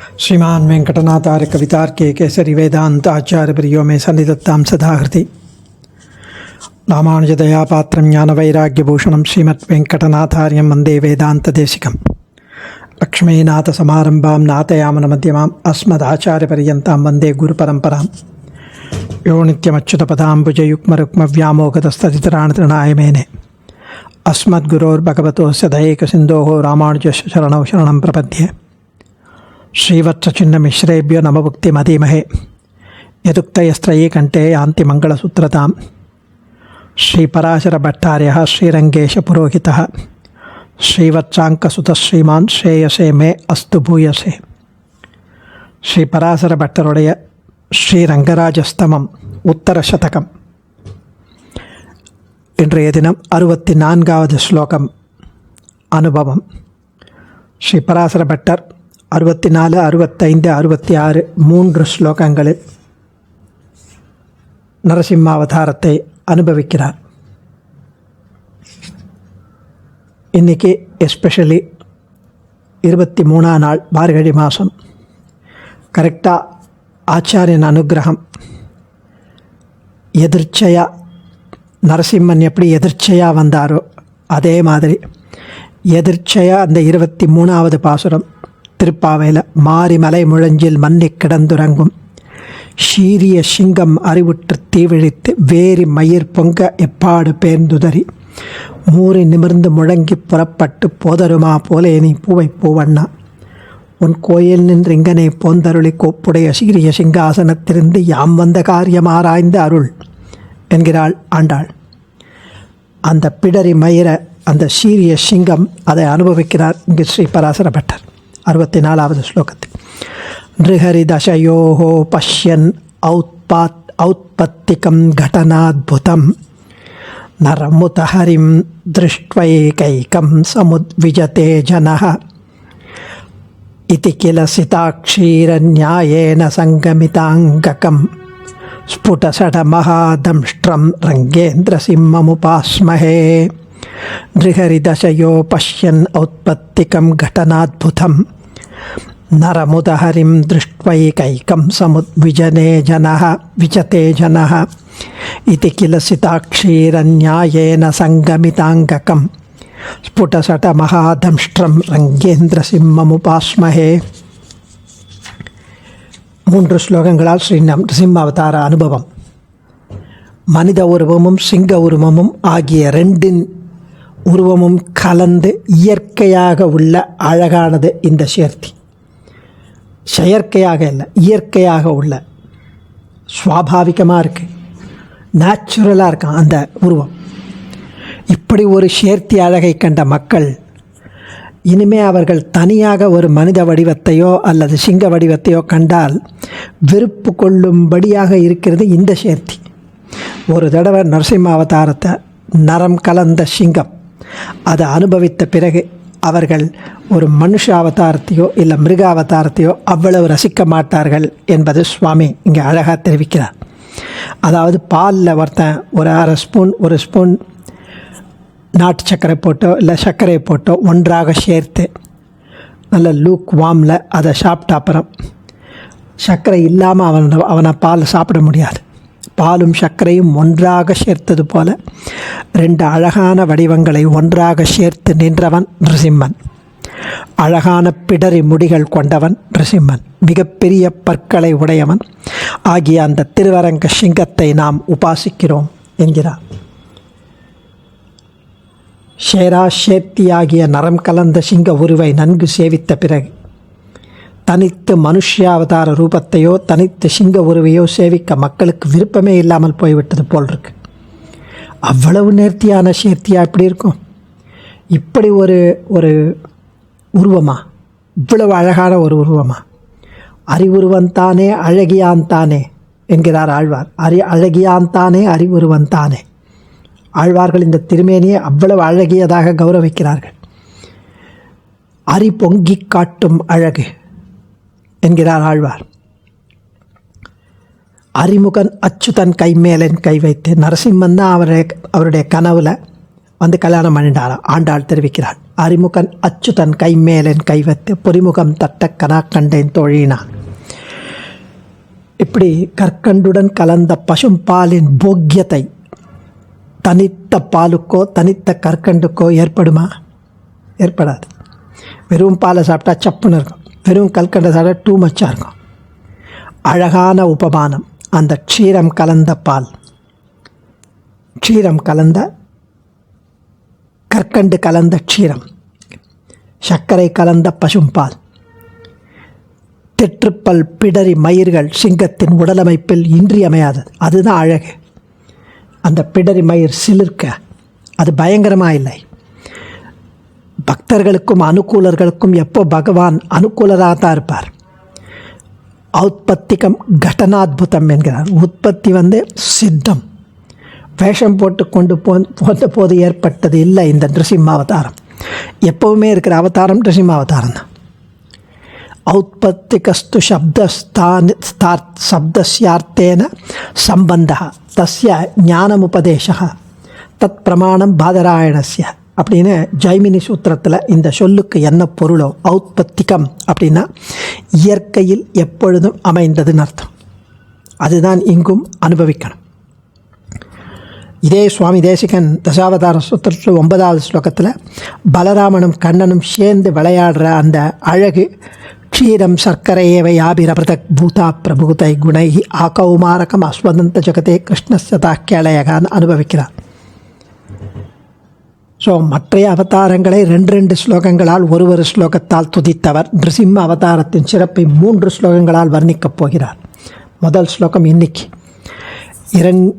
श्रीमान वेंकटनाथार्य कवितार्के केसरी वेदांत आचार्य प्रियो में सन्निधत्तां सदाहृति रामानुजदयापात्रं ज्ञानवैराग्यभूषणं श्रीमत् वेंकटनाथार्यं वन्दे वेदान्तदेशिकं लक्ष्मीनाथसमारम्भां नाथयामनमध्यमाम् अस्मदाचार्यपर्यन्तां वन्दे गुरुपरम्परां यो नित्यमच्युतपदाम्बुजयुग्मरुक्मव्यामोहतस्तदितराणतृणाय मेने अस्मद्गुरोर्भगवतोऽस्य दयैकसिन्धोः रामानुजस्य शरणौ शरणं प्रपद्ये श्रीवत्सचिन्नमिश्रेभ्यो नमभुक्तिमधीमहे यदुक्तयस्त्रयी कण्ठे यान्ति मङ्गलसूत्रतां श्रीपराशरभट्टार्यः श्रीरङ्गेशपुरोहितः श्रीवत्साङ्कसुतः श्रीमान् श्रेयसे मे अस्तु भूयसे. श्रीपराशरभट्टरुடைய ஸ்ரீரங்கராஜஸ்தமம் உத்தர சதகம். இன்றைய தினம் 64வது ஸ்லோகம் அனுபவம். ஸ்ரீ பராசரபட்டர் 64, 65, 66 3 ஸ்லோகங்களில் நரசிம்மாவதாரத்தை அனுபவிக்கிறார். இன்றைக்கி எஸ்பெஷலி 23ஆம் நாள் மார்கழி மாதம். கரெக்டாக ஆச்சாரியன் அனுகிரகம் எதிர்ச்சையாக நரசிம்மன் எப்படி எதிர்ச்சையாக வந்தாரோ அதே மாதிரி எதிர்ச்சையாக அந்த 23வது பாசுரம் திருப்பாவையில் மாரிமலை முழஞ்சில் மன்னி கிடந்துறங்கும் சீரிய சிங்கம் அறிவுற்று தீவிழித்து வேரி மயிர் பொங்க எப்பாடு பேர்ந்துதறி மூறி நிமிர்ந்து முழங்கி புறப்பட்டு போதருமா போலே நீ பூவை பூவண்ணா உன் கோயில் நின்று இங்கனை போந்தருளி கோப்புடைய சீரிய சிங்காசனத்திலிருந்து யாம் வந்த காரியம் ஆராய்ந்த அருள் என்கிறாள் ஆண்டாள். அந்த பிடரி மயிர அந்த சீரிய சிங்கம் அதை அனுபவிக்கிறார் இங்கு ஸ்ரீ பராசரபட்டர் 64வது ஸ்லோகத்தில். நிருஹரிதசயோஹோ பஷ்யன் ஔத்பத்திகம் கடனாத்புதம் நரமுதஹரிம் திருஷ்ட்வைகைகம் சமுத்விஜதே ஜனஹ இதி கில சிதாக்ஷீரநியாயேன சங்கமிதாங்ககம் ஸ்புடசடமஹாதம்ஷ்ட்ரம் ரங்கேந்திரசிம்மமுபாஸ்மஹே. நிருஹரிதசயோ பஷ்யன் ஔத்பத்திகம் கடனாத்புதம் நரமுதஹரிம் திருஷ்ட்வைகைகம் சமுத்விஜனே ஜனஹ விஜதே ஜனஹ இதி கில சிதாக்ஷீரநியாயேன சங்கமிதாங்ககம் ஸ்புடசடமஹாதம்ஷ்ட்ரம் ரங்கேந்திரசிம்மமுபாஸ்மஹே. 3 ஸ்லோகங்களால் ஸ்ரீ நரசிம்மாவதார அனுபவம். மனித உருவமும் சிங்க உருவமும் ஆகிய 2 உருவமும் கலந்து இயற்கையாக உள்ள அழகானது இந்த சேர்த்தி. செயற்கையாக இல்லை, இயற்கையாக உள்ள சுவாபாவிகமாக இருக்குது, நேச்சுரலாக இருக்கான் அந்த உருவம். இப்படி ஒரு சேர்த்தி அழகை கண்ட மக்கள் இனிமே அவர்கள் தனியாக ஒரு மனித வடிவத்தையோ அல்லது சிங்க வடிவத்தையோ கண்டால் வெறுப்பு கொள்ளும்படியாக இருக்கிறது இந்த சேர்த்தி. ஒரு தடவை நரசிம்ம அவதாரத்தை நரம் கலந்த சிங்கம் அதை அனுபவித்த பிறகு அவர்கள் ஒரு மனுஷ அவதாரத்தையோ இல்லை மிருக அவதாரத்தையோ அவ்வளவு ரசிக்க மாட்டார்கள் என்பது சுவாமி இங்கே அழகாக தெரிவிக்கிறார். அதாவது பாலில் ஒருத்தன் ஒரு 1/2 ஸ்பூன் 1 ஸ்பூன் நாட்டு சர்க்கரை போட்டோ இல்லை சர்க்கரை போட்டோ ஒன்றாக சேர்த்து நல்ல லூக் வார்மில் அதை சாப்பிட்ட அப்புறம் சர்க்கரை இல்லாமல் அவனை பால் சாப்பிட முடியாது. பாலும் சர்க்கரையும் ஒன்றாக சேர்த்தது போல 2 அழகான வடிவங்களை ஒன்றாக சேர்த்து நின்றவன் நிருசிம்மன். அழகான பிடரி முடிகள் கொண்டவன் நிருசிம்மன். மிகப்பெரிய பற்களை உடையவன் ஆகிய அந்த திருவரங்க சிங்கத்தை நாம் உபாசிக்கிறோம் என்கிறார். ஷேராஷேத்தியாகிய நரம் கலந்த சிங்க உருவை நன்கு சேவித்த பிறகு தனித்து மனுஷ்யாவதார ரூபத்தையோ தனித்து சிங்க உருவையோ சேவிக்க மக்களுக்கு விருப்பமே இல்லாமல் போய்விட்டது போல் இருக்கு. அவ்வளவு நேர்த்தியான சேர்த்தியாக எப்படி இருக்கும்? இப்படி ஒரு உருவமா, இவ்வளவு அழகான ஒரு உருவமா? அறிவுருவன்தானே அழகியான்தானே என்கிறார் ஆழ்வார். அழகியான்தானே அறிவுருவன்தானே. ஆழ்வார்கள் இந்த திருமேனியை அவ்வளவு அழகியதாக கௌரவிக்கிறார்கள். அரி பொங்கி காட்டும் அழகு என்கிறார் ஆழ்வார். அறிமுகன் அச்சுதன் கைமேலன் கை வைத்து நரசிம்மன் தான் அவருடைய கனவுல வந்து கல்யாணம் பண்ணிட்டாராம் ஆண்டாள் தெரிவிக்கிறாள். அறிமுகன் அச்சுதன் கைமேலன் கைவத்து பொறிமுகம் தட்ட கனா கண்டேன் தோழினா. இப்படி கற்கண்டுடன் கலந்த பசும்பாலின் போக்கியத்தை தனித்த பாலுக்கோ தனித்த கற்கண்டுக்கோ ஏற்படுமா? ஏற்படாது. வெறும் பாலை சாப்பிட்டா சப்புன்னு இருக்கும், வெறும் கற்கண்டை சாப்பிட்டா டூ மச்சாக இருக்கும். அழகான உபமானம் அந்த க்ஷீரம் கலந்த பால், க்ஷீரம் கலந்த கற்கண்டு கலந்த க்ஷீரம், சர்க்கரை கலந்த பசும்பால், தெற்றுப்பல் பிடரி மயிர்கள் சிங்கத்தின் உடலமைப்பில் இன்றியமையாதது. அதுதான் அழகு. அந்த பிடரி மயிர் சிலிர்க்க அது பயங்கரமாக இல்லை. பக்தர்களுக்கும் அனுகூலர்களுக்கும் எப்போ பகவான் அனுகூலராக தான் இருப்பார். ஔத்பத்திகம் கடனாத்புதம் என்கிறார். உற்பத்தி சித்தம், வேஷம் போட்டு கொண்டு போன போது ஏற்பட்டது இல்லை. இந்த நிருசிம்ம அவதாரம் எப்போவுமே இருக்கிற அவதாரம் நிருசிம்ம அவதாரம் தான். ஔத்பத்திகஸ்து சப்தஸ்யார்த்தேன சம்பந்தः தஸ்ய ஞானமுபதேசः தத் பிரமாணம் பாதராயணஸ்ய அப்படின்னு ஜைமினி சூத்திரத்தில் இந்த சொல்லுக்கு என்ன பொருளோ, ஔத்பத்திகம் அப்படின்னா இயற்கையில் எப்பொழுதும் அமைந்ததுன்னு அர்த்தம். அதுதான் இங்கும் அனுபவிக்கணும். இதே சுவாமி தேசிகன் தசாவதார சூத்திரத்தில் 9வது ஸ்லோகத்தில் பலராமனும் கண்ணனும் சேர்ந்து விளையாடுற அந்த அழகு க்ஷீரம் சர்க்கரையேவை யாபிரபிரதக் பூதா பிரபூதை குணை ஆகௌமாரகம் அஸ்வதந்த ஜகதே கிருஷ்ணஸ்தாக்கியலயகான்னு அனுபவிக்கிறார். ஸோ மற்றைய அவதாரங்களை 2 ஸ்லோகங்களால் ஒரு ஸ்லோகத்தால் துதித்தவர் நிருசிம்ம அவதாரத்தின் சிறப்பை 3 ஸ்லோகங்களால் வர்ணிக்கப் போகிறார். முதல் ஸ்லோகம் இன்னைக்கு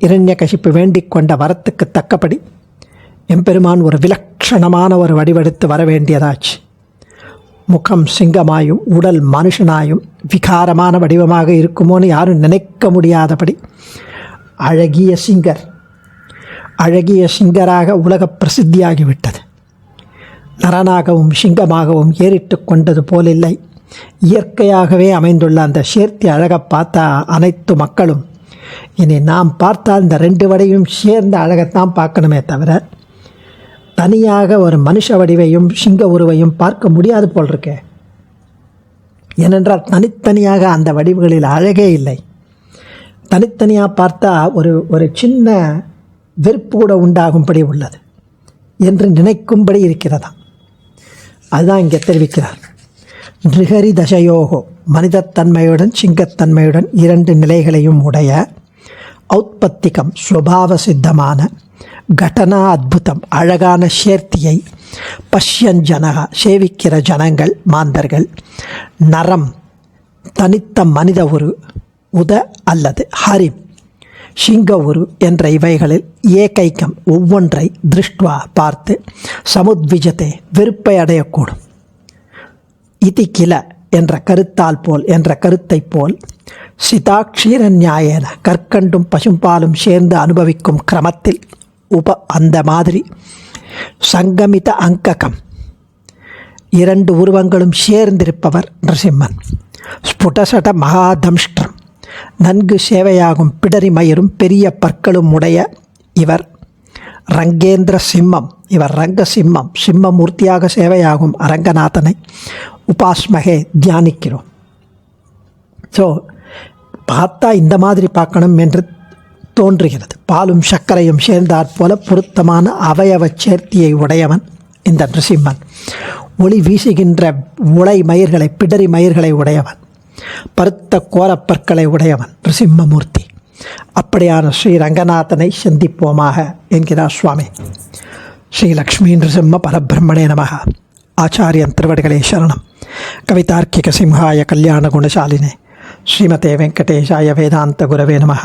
இரண்யகசிப்பு வேண்டிக் கொண்ட வரத்துக்கு தக்கபடி எம்பெருமான் ஒரு விலட்சணமான ஒரு வடிவெடுத்து வர வேண்டியதாச்சு. முகம் சிங்கமாயும் உடல் மனுஷனாயும் விகாரமான வடிவமாக இருக்குமோன்னு யாரும் நினைக்க முடியாதபடி அழகிய சிங்கராக உலக பிரசித்தியாகிவிட்டது. நரனாகவும் சிங்கமாகவும் ஏறிட்டு கொண்டது போலில்லை, இயற்கையாகவே அமைந்துள்ள அந்த சேர்த்தி அழகை பார்த்த அனைத்து மக்களும் இனி நாம் பார்த்தால் இந்த 2 வடிவையும் சேர்ந்த அழகைத்தான் பார்க்கணுமே தவிர தனியாக ஒரு மனுஷ வடிவையும் சிங்க உருவையும் பார்க்க முடியாது போல் இருக்கே. ஏனென்றால் தனித்தனியாக அந்த வடிவுகளில் அழகே இல்லை. தனித்தனியாக பார்த்தா ஒரு சின்ன வெறுப்பு கூட உண்டாகும்படி உள்ளது என்று நினைக்கும்படி இருக்கிறதா. அதுதான் இங்கே தெரிவிக்கிறார். நிருகரி தசையோகோ மனிதத்தன்மையுடன் சிங்கத்தன்மையுடன் 2 நிலைகளையும் உடைய ஔத்பத்திகம் சுபாவ சித்தமான கடனா அத்புதம் அழகான சேர்த்தியை பஷ்யஞ்சனகா சேவிக்கிற ஜனங்கள் மாந்தர்கள் நரம் தனித்த மனித உரு உத அல்லது ஹரிம் சிங்க உரு என்ற இவைகளில் ஏகைக்கம் ஒவ்வொன்றை திருஷ்டுவா பார்த்து சமுத்விஜத்தை வெறுப்பை அடையக்கூடும். இதி கில என்ற கருத்தால் போல் என்ற கருத்தை போல் சிதாக்ஷீர நியாயன கற்கண்டும் பசும்பாலும் சேர்ந்து அனுபவிக்கும் கிரமத்தில் அந்த மாதிரி சங்கமித அங்ககம் 2 உருவங்களும் சேர்ந்திருப்பவர் நிருசிம்மன். ஸ்புடசட மகாதம்ஷ்டம் நன்கு சேவையாகும் பிடரி மயிரும் பெரிய பற்களும் உடைய இவர் ரங்கேந்திர சிம்மம். இவர் ரங்க சிம்மம், சிம்மமூர்த்தியாக சேவையாகும் அரங்கநாதனை உபாஸ்மகே தியானிக்கிறோம். ஸோ பார்த்தா இந்த மாதிரி பார்க்கணும் என்று தோன்றுகிறது. பாலும் சர்க்கரையும் சேர்ந்தாற் போல பொருத்தமான அவயவ சேர்த்தியை உடையவன் இந்த நிருசிம்மன். ஒளி வீசுகின்ற உலை மயிர்களை பிடரி மயிர்களை உடையவன், பருத்த கோரப்பற்களை உடையவன் நிருசிம்மமூர்த்தி. அப்படியான ஸ்ரீ ரங்கநாதனை சந்திப்போமாக என்கிறார் சுவாமி. ஸ்ரீ லக்ஷ்மீ நிருசிம்ம பரபிரம்மணே நமः. ஆச்சாரியன் திருவடிகளே சரணம். கவிதார்க்கிக சிம்ஹாய கல்யாண குணசாலினே ஸ்ரீமதே வெங்கடேஷாய வேதாந்த குரவே நமः.